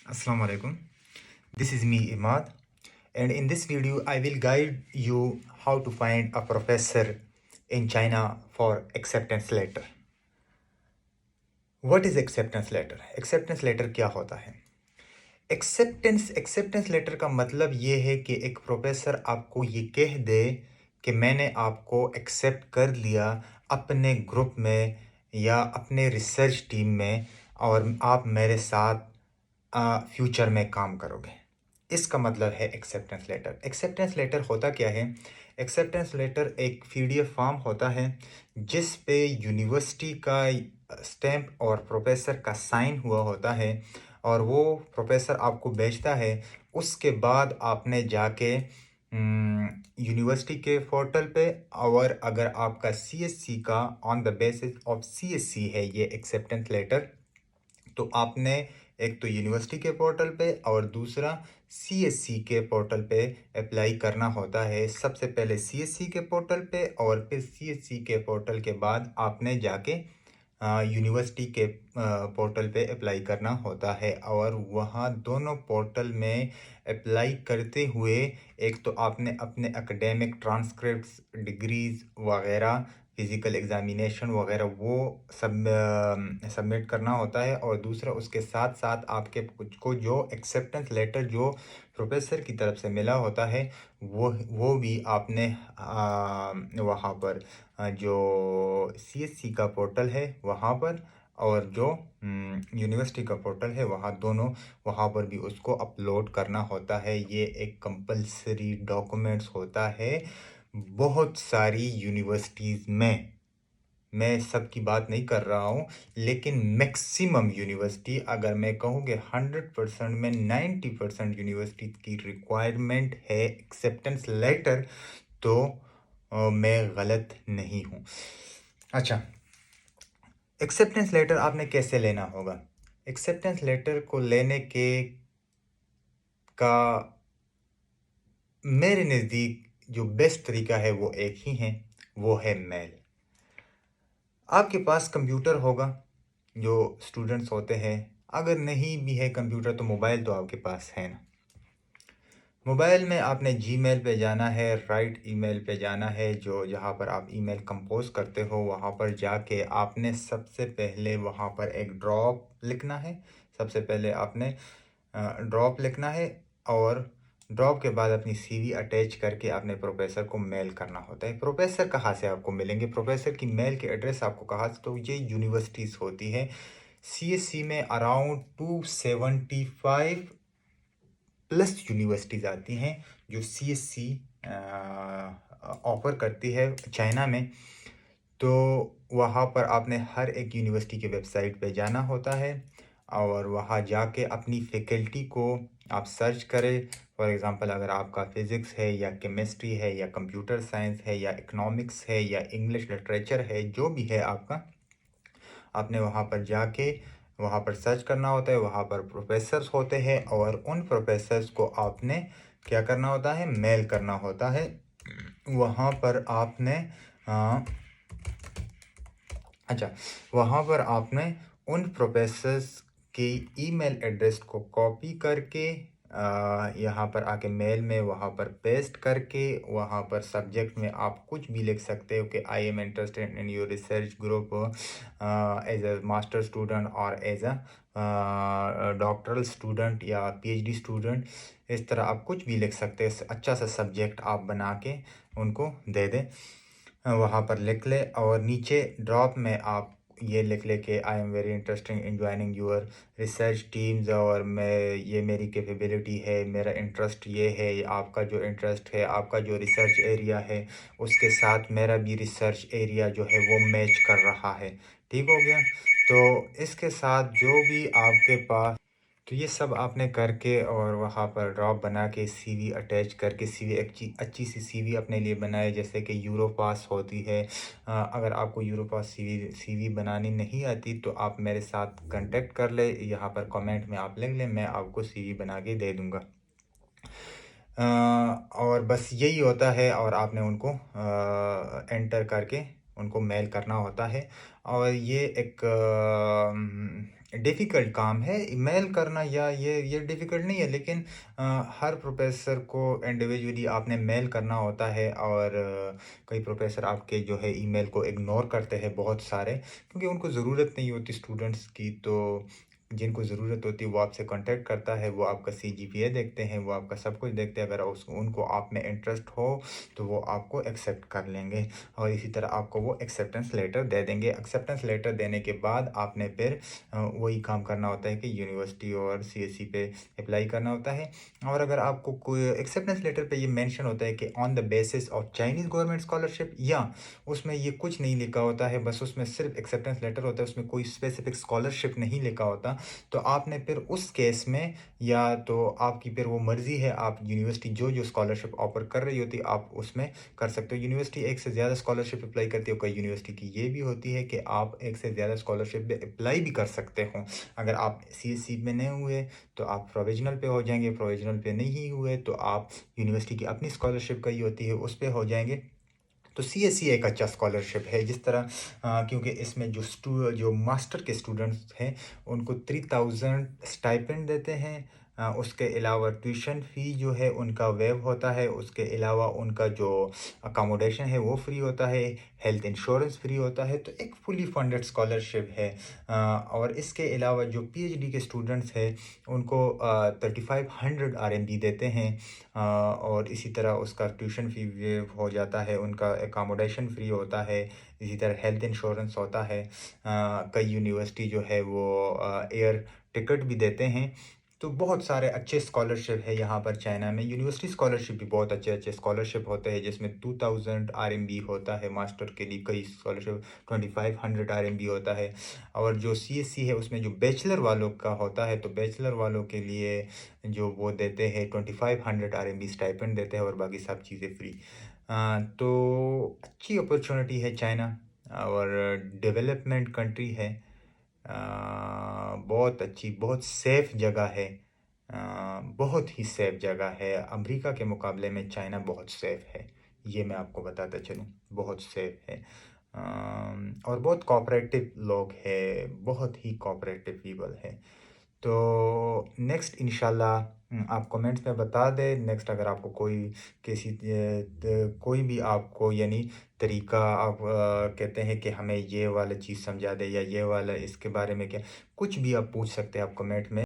Assalamu alaikum. This is me Imad, and in this video I will guide you how to find a professor in China for acceptance letter. What is acceptance letter? Acceptance letter क्या होता है? Acceptance letter का मतलब ये है कि एक professor आपको ये कह दे कि मैंने आपको एक्सेप्ट कर लिया अपने ग्रुप में या अपने रिसर्च टीम में और आप मेरे साथ फ्यूचर में काम करोगे। इसका मतलब है एक्सेप्टेंस लेटर। एक्सेप्टेंस लेटर होता क्या है? एक्सेप्टेंस लेटर एक पीडीएफ फॉर्म होता है जिस पे यूनिवर्सिटी का स्टैम्प और प्रोफेसर का साइन हुआ होता है और वो प्रोफेसर आपको भेजता है। उसके बाद आपने जाके यूनिवर्सिटी के पोर्टल पे, और अगर आपका सीएससी का on the basis of CSC है ये एक्सेप्टेंस लेटर, तो आपने एक तो यूनिवर्सिटी के पोर्टल पे और दूसरा सीएससी के पोर्टल पे अप्लाई करना होता है। सबसे पहले सीएससी के पोर्टल पे और फिर सीएससी के पोर्टल के बाद आपने जाके यूनिवर्सिटी के पोर्टल पे अप्लाई करना होता है। और वहाँ दोनों पोर्टल में अप्लाई करते हुए एक तो आपने अपने एकेडमिक ट्रांसक्रिप्ट्स, डिग्रीज़ वगैरह, फिज़िकल एग्ज़ामिनेशन वगैरह वो सब सबमिट करना होता है, और दूसरा उसके साथ साथ आपके कुछ को जो एक्सेप्टेंस लेटर जो प्रोफेसर की तरफ से मिला होता है वो भी आपने वहाँ पर जो सीएससी का पोर्टल है वहाँ पर और जो यूनिवर्सिटी का पोर्टल है वहाँ पर भी उसको अपलोड करना होता है। ये एक कंपलसरी डॉक्यूमेंट्स होता है बहुत सारी यूनिवर्सिटीज़ में। मैं सबकी बात नहीं कर रहा हूँ, लेकिन मैक्सिमम यूनिवर्सिटी, अगर मैं कहूँ कि 100% में 90% यूनिवर्सिटी की रिक्वायरमेंट है एक्सेप्टेंस लेटर, तो मैं गलत नहीं हूँ। अच्छा, एक्सेप्टेंस लेटर आपने कैसे लेना होगा? एक्सेप्टेंस लेटर को लेने के का मेरे नज़दीक जो बेस्ट तरीका है वो एक ही है, वो है मेल। आपके पास कंप्यूटर होगा, जो स्टूडेंट्स होते हैं। अगर नहीं भी है कंप्यूटर तो मोबाइल तो आपके पास है ना। मोबाइल में आपने जीमेल पे जाना है, राइट ईमेल पे जाना है, जो जहाँ पर आप ईमेल कंपोज करते हो वहाँ पर जाके आपने सबसे पहले वहाँ पर एक ड्रॉप लिखना है। सबसे पहले आपने ड्रॉप लिखना है और ड्रॉप के बाद अपनी सीवी अटैच करके अपने प्रोफेसर को मेल करना होता है। प्रोफेसर कहाँ से आपको मिलेंगे? प्रोफेसर की मेल के एड्रेस आपको कहाँ से? तो ये यूनिवर्सिटीज़ होती है। सीएससी में अराउंड 275 प्लस यूनिवर्सिटीज़ आती हैं जो सीएससी ऑफ़र करती है चाइना में। तो वहाँ पर आपने हर एक यूनिवर्सिटी की वेबसाइट पे जाना होता है और वहाँ जाके अपनी फैकल्टी को आप सर्च करें। फॉर एग्ज़ाम्पल, अगर आपका फ़िज़िक्स है या केमिस्ट्री है या कंप्यूटर साइंस है या इकोनॉमिक्स है या इंग्लिश लिटरेचर है, जो भी है आपका, आपने वहाँ पर जाके वहाँ पर सर्च करना होता है। वहाँ पर प्रोफेसर्स होते हैं और उन प्रोफेसर्स को आपने क्या करना होता है? मेल करना होता है। वहाँ पर आपने अच्छा, वहाँ पर आपने उन प्रोफेसर्स के ईमेल एड्रेस को कॉपी करके यहाँ पर आके मेल में वहाँ पर पेस्ट करके, वहाँ पर सब्जेक्ट में आप कुछ भी लिख सकते हो कि I am interested in your research group as a master student और एज अ डॉक्टरल स्टूडेंट या पीएचडी स्टूडेंट। इस तरह आप कुछ भी लिख सकते हैं। अच्छा सा सब्जेक्ट आप बना के उनको दे दें, वहाँ पर लिख ले, और नीचे ड्रॉप में आप ये लिख ले कि I am very interesting in joining your research teams, और मैं ये मेरी कैपेबिलिटी है, मेरा इंटरेस्ट ये है, आपका जो इंटरेस्ट है, आपका जो रिसर्च एरिया है उसके साथ मेरा भी रिसर्च एरिया जो है वो मैच कर रहा है। ठीक हो गया? तो इसके साथ जो भी आपके पास, तो ये सब आपने करके और वहाँ पर ड्रॉप बना के सीवी अटैच करके सीवी अच्छी सी सीवी अपने लिए बनाए, जैसे कि यूरोपास होती है। अगर आपको यूरोपास सीवी बनानी नहीं आती तो आप मेरे साथ कांटेक्ट कर ले, यहाँ पर कमेंट में आप लिख लें, मैं आपको सीवी बना के दे दूँगा। और बस यही होता है, और आपने उनको एंटर करके उनको मेल करना होता है। और ये एक डिफ़िकल्ट काम है। ईमेल करना या ये डिफ़िकल्ट नहीं है, लेकिन हर प्रोफ़ेसर को इंडिविजुअली आपने मेल करना होता है, और कई प्रोफ़ेसर आपके जो है ईमेल को इग्नोर करते हैं बहुत सारे, क्योंकि उनको ज़रूरत नहीं होती स्टूडेंट्स की। तो जिनको ज़रूरत होती है वो आपसे कॉन्टैक्ट करता है, वो आपका सीजीपीए देखते हैं, वो आपका सब कुछ देखते हैं। अगर उनको आप में इंटरेस्ट हो तो वो आपको एक्सेप्ट कर लेंगे, और इसी तरह आपको वो एक्सेप्टेंस लेटर दे देंगे। एक्सेप्टेंस लेटर देने के बाद आपने फिर वही काम करना होता है कि यूनिवर्सिटी और सीएससी पे अप्लाई करना होता है। और अगर आपको कोई एक्सेप्टेंस लेटर पे ये मेंशन होता है कि on the basis of Chinese government scholarship, या उसमें ये कुछ नहीं लिखा होता है, बस उसमें सिर्फ एक्सेप्टेंस लेटर होता है, उसमें कोई स्पेसिफिक स्कॉलरशिप नहीं लिखा होता, तो आपने फिर उस केस में, या तो आपकी फिर वो मर्ज़ी है, आप यूनिवर्सिटी जो जो स्कॉलरशिप ऑफर कर रही होती है आप उसमें कर सकते हो। यूनिवर्सिटी एक से ज़्यादा स्कॉलरशिप अप्लाई करती है, कई यूनिवर्सिटी की ये भी होती है कि आप एक से ज़्यादा स्कॉलरशिप पे अप्लाई भी कर सकते हो। अगर आप सीएससी में नहीं हुए तो आप प्रोविजनल पे हो जाएंगे, प्रोविजनल पे नहीं हुए तो आप यूनिवर्सिटी की अपनी स्कॉलरशिप कही होती है उस पे हो जाएंगे। तो सीएससी एक अच्छा स्कॉलरशिप है, जिस तरह क्योंकि इसमें जो मास्टर के स्टूडेंट्स हैं उनको 3000 स्टाइपेंड देते हैं। उसके अलावा ट्यूशन फ़ी जो है उनका वेव होता है, उसके अलावा उनका जो अकोमोडेशन है वो फ्री होता है, हेल्थ इंश्योरेंस फ्री होता है। तो एक फुली फंडेड स्कॉलरशिप है। और इसके अलावा जो पीएचडी के स्टूडेंट्स हैं उनको 3500 RMB देते हैं। और इसी तरह उसका ट्यूशन फ़ी वेव हो जाता है, उनका अकोमोडेशन फ्री होता है, इसी तरह हेल्थ इंश्योरेंस होता है। कई यूनिवर्सिटी जो है वो एयर टिकट भी देते हैं। तो बहुत सारे अच्छे स्कॉलरशिप है यहाँ पर चाइना में। यूनिवर्सिटी स्कॉलरशिप भी बहुत अच्छे अच्छे स्कॉलरशिप होते हैं, जिसमें 2000 RMB होता है मास्टर के लिए, कई स्कॉलरशिप 2500 RMB होता है। और जो सीएससी है उसमें जो बैचलर वालों का होता है, तो बैचलर वालों के लिए जो वो देते हैं 2500 RMB स्टाइपेंड देते हैं, और बाकी सब चीज़ें फ्री। तो अच्छी अपॉर्चुनिटी है चाइना, और डेवलपमेंट कंट्री है। बहुत अच्छी, बहुत सेफ़ जगह है। बहुत ही सेफ़ जगह है। अमेरिका के मुकाबले में चाइना बहुत सेफ़ है, ये मैं आपको बताता चलूँ, बहुत सेफ़ है। और बहुत कोऑपरेटिव लोग हैं, बहुत ही कोऑपरेटिव पीपल है। तो नेक्स्ट इंशाल्लाह आप कमेंट्स में बता दें। नेक्स्ट अगर आपको कोई कोई भी आपको यानी तरीका आप कहते हैं कि हमें ये वाला चीज़ समझा दें, या ये वाला इसके बारे में क्या, कुछ भी आप पूछ सकते हैं आप कमेंट में।